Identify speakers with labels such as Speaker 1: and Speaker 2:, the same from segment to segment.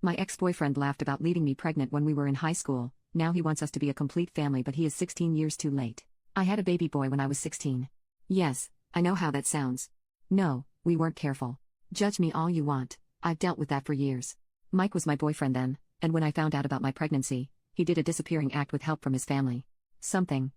Speaker 1: My ex-boyfriend laughed about leaving me pregnant when we were in high school. Now he wants us to be a complete family, but he is 16 years too late. I had a baby boy when I was 16. Yes, I know how that sounds. No, we weren't careful. Judge me all you want, I've dealt with that for years. Mike was my boyfriend then, and when I found out about my pregnancy, he did a disappearing act with help from his family. Something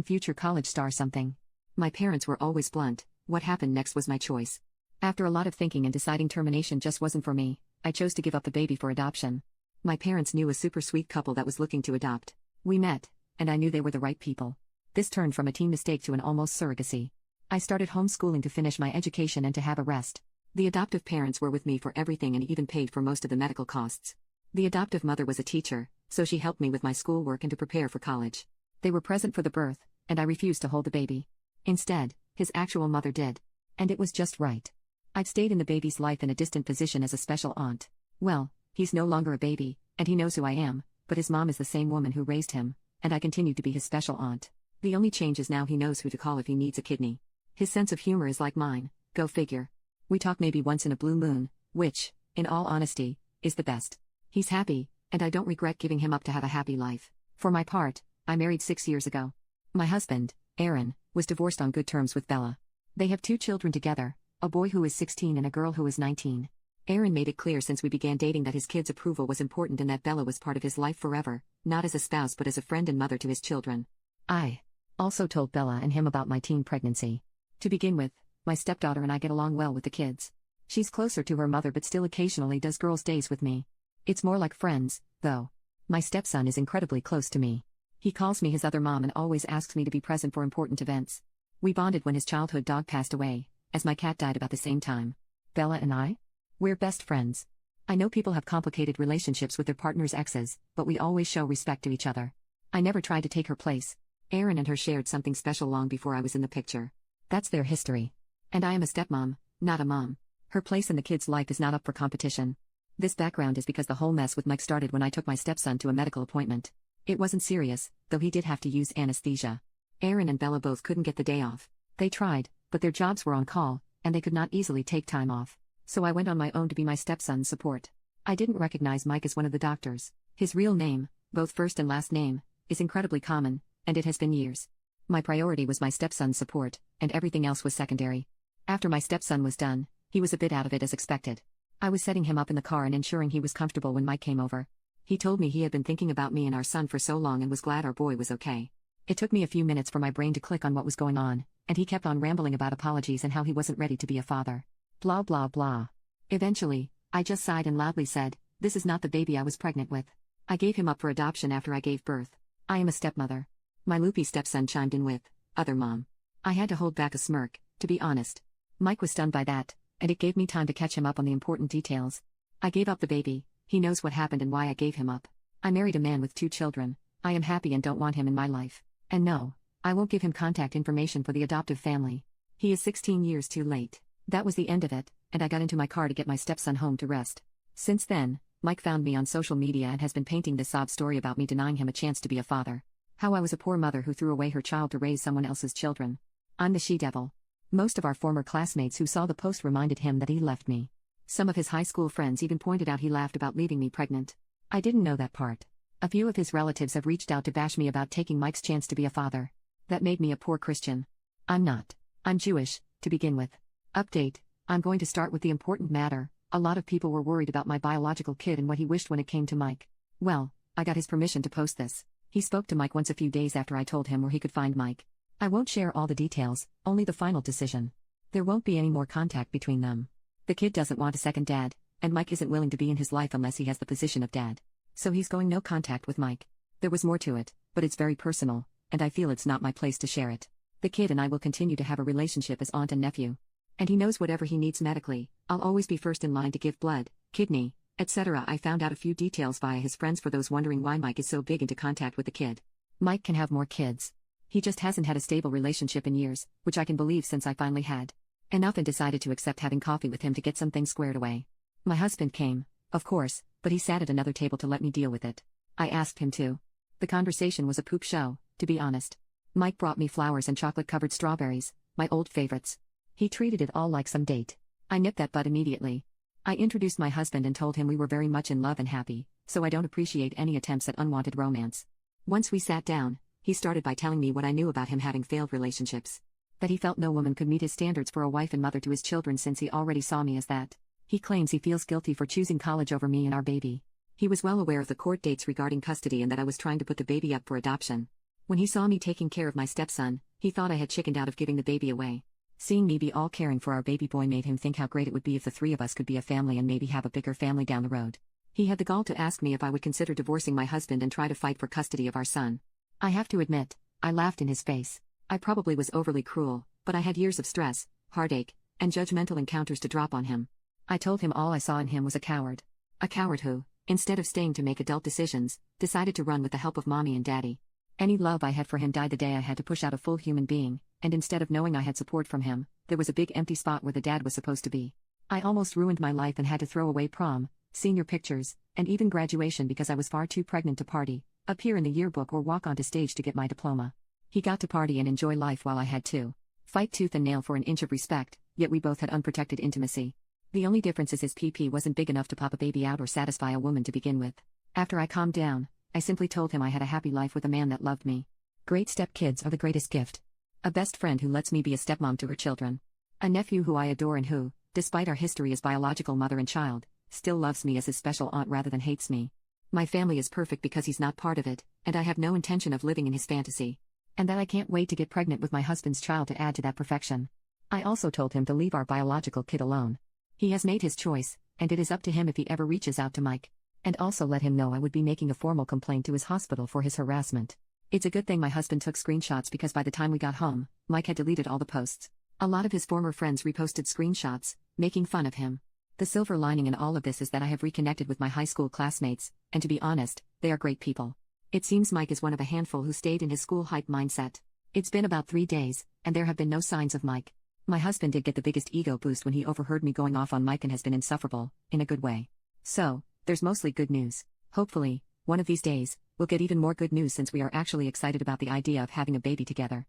Speaker 1: future college star something. My parents were always blunt. What happened next was my choice. After a lot of thinking and deciding termination just wasn't for me, I chose to give up the baby for adoption. My parents knew a super sweet couple that was looking to adopt. We met, and I knew they were the right people. This turned from a teen mistake to an almost surrogacy. I started homeschooling to finish my education and to have a rest. The adoptive parents were with me for everything and even paid for most of the medical costs. The adoptive mother was a teacher, so she helped me with my schoolwork and to prepare for college. They were present for the birth, and I refused to hold the baby. Instead, his actual mother did. And it was just right. I've stayed in the baby's life in a distant position as a special aunt. Well, he's no longer a baby, and he knows who I am, but his mom is the same woman who raised him, and I continue to be his special aunt. The only change is now he knows who to call if he needs a kidney. His sense of humor is like mine, go figure. We talk maybe once in a blue moon, which, in all honesty, is the best. He's happy, and I don't regret giving him up to have a happy life. For my part, I married 6 years ago. My husband, Aaron, was divorced on good terms with Bella. They have 2 children together, a boy who is 16 and a girl who is 19. Aaron made it clear since we began dating that his kids' approval was important and that Bella was part of his life forever, not as a spouse but as a friend and mother to his children. I also told Bella and him about my teen pregnancy. To begin with, my stepdaughter and I get along well with the kids. She's closer to her mother but still occasionally does girls' days with me. It's more like friends, though. My stepson is incredibly close to me. He calls me his other mom and always asks me to be present for important events. We bonded when his childhood dog passed away, as my cat died about the same time. Bella and I? We're best friends. I know people have complicated relationships with their partner's exes, but we always show respect to each other. I never tried to take her place. Aaron and her shared something special long before I was in the picture. That's their history. And I am a stepmom, not a mom. Her place in the kid's life is not up for competition. This background is because the whole mess with Mike started when I took my stepson to a medical appointment. It wasn't serious, though he did have to use anesthesia. Aaron and Bella both couldn't get the day off. They tried, but their jobs were on call, and they could not easily take time off. So I went on my own to be my stepson's support. I didn't recognize Mike as one of the doctors. His real name, both first and last name, is incredibly common, and it has been years. My priority was my stepson's support, and everything else was secondary. After my stepson was done, he was a bit out of it as expected. I was setting him up in the car and ensuring he was comfortable when Mike came over. He told me he had been thinking about me and our son for so long and was glad our boy was okay. It took me a few minutes for my brain to click on what was going on, and he kept on rambling about apologies and how he wasn't ready to be a father. Blah blah blah. Eventually, I just sighed and loudly said, "This is not the baby I was pregnant with. I gave him up for adoption after I gave birth. I am a stepmother." My loopy stepson chimed in with, "Other mom." I had to hold back a smirk, to be honest. Mike was stunned by that, and it gave me time to catch him up on the important details. I gave up the baby, he knows what happened and why I gave him up. I married a man with 2 children, I am happy and don't want him in my life. And no, I won't give him contact information for the adoptive family. He is 16 years too late. That was the end of it, and I got into my car to get my stepson home to rest. Since then, Mike found me on social media and has been painting this sob story about me denying him a chance to be a father. How I was a poor mother who threw away her child to raise someone else's children. I'm the she-devil. Most of our former classmates who saw the post reminded him that he left me. Some of his high school friends even pointed out he laughed about leaving me pregnant. I didn't know that part. A few of his relatives have reached out to bash me about taking Mike's chance to be a father. That made me a poor Christian. I'm not. I'm Jewish, to begin with. Update, I'm going to start with the important matter. A lot of people were worried about my biological kid and what he wished when it came to Mike. Well, I got his permission to post this. He spoke to Mike once a few days after I told him where he could find Mike. I won't share all the details, only the final decision. There won't be any more contact between them. The kid doesn't want a second dad, and Mike isn't willing to be in his life unless he has the position of dad. So he's going no contact with Mike. There was more to it, but it's very personal, and I feel it's not my place to share it. The kid and I will continue to have a relationship as aunt and nephew. And he knows whatever he needs medically, I'll always be first in line to give blood, kidney, etc. I found out a few details via his friends for those wondering why Mike is so big into contact with the kid. Mike can have more kids. He just hasn't had a stable relationship in years, which I can believe since I finally had enough and decided to accept having coffee with him to get some things squared away. My husband came, of course, but he sat at another table to let me deal with it. I asked him to. The conversation was a poop show, to be honest. Mike brought me flowers and chocolate-covered strawberries, my old favorites. He treated it all like some date. I nipped that bud immediately. I introduced my husband and told him we were very much in love and happy, so I don't appreciate any attempts at unwanted romance. Once we sat down, he started by telling me what I knew about him having failed relationships. That he felt no woman could meet his standards for a wife and mother to his children since he already saw me as that. He claims he feels guilty for choosing college over me and our baby. He was well aware of the court dates regarding custody and that I was trying to put the baby up for adoption. When he saw me taking care of my stepson, he thought I had chickened out of giving the baby away. Seeing me be all caring for our baby boy made him think how great it would be if the three of us could be a family and maybe have a bigger family down the road. He had the gall to ask me if I would consider divorcing my husband and try to fight for custody of our son. I have to admit, I laughed in his face. I probably was overly cruel, but I had years of stress, heartache, and judgmental encounters to drop on him. I told him all I saw in him was a coward. A coward who, instead of staying to make adult decisions, decided to run with the help of mommy and daddy. Any love I had for him died the day I had to push out a full human being, and instead of knowing I had support from him, there was a big empty spot where the dad was supposed to be. I almost ruined my life and had to throw away prom, senior pictures, and even graduation because I was far too pregnant to party, appear in the yearbook or walk onto stage to get my diploma. He got to party and enjoy life while I had to fight tooth and nail for an inch of respect, yet we both had unprotected intimacy. The only difference is his PP wasn't big enough to pop a baby out or satisfy a woman to begin with. After I calmed down, I simply told him I had a happy life with a man that loved me. Great stepkids are the greatest gift. A best friend who lets me be a stepmom to her children. A nephew who I adore and who, despite our history as biological mother and child, still loves me as his special aunt rather than hates me. My family is perfect because he's not part of it, and I have no intention of living in his fantasy. And that I can't wait to get pregnant with my husband's child to add to that perfection. I also told him to leave our biological kid alone. He has made his choice, and it is up to him if he ever reaches out to Mike. And also let him know I would be making a formal complaint to his hospital for his harassment. It's a good thing my husband took screenshots because by the time we got home, Mike had deleted all the posts. A lot of his former friends reposted screenshots, making fun of him. The silver lining in all of this is that I have reconnected with my high school classmates, and to be honest, they are great people. It seems Mike is one of a handful who stayed in his school hype mindset. It's been about 3 days, and there have been no signs of Mike. My husband did get the biggest ego boost when he overheard me going off on Mike and has been insufferable, in a good way. So, there's mostly good news. Hopefully, one of these days, we'll get even more good news since we are actually excited about the idea of having a baby together.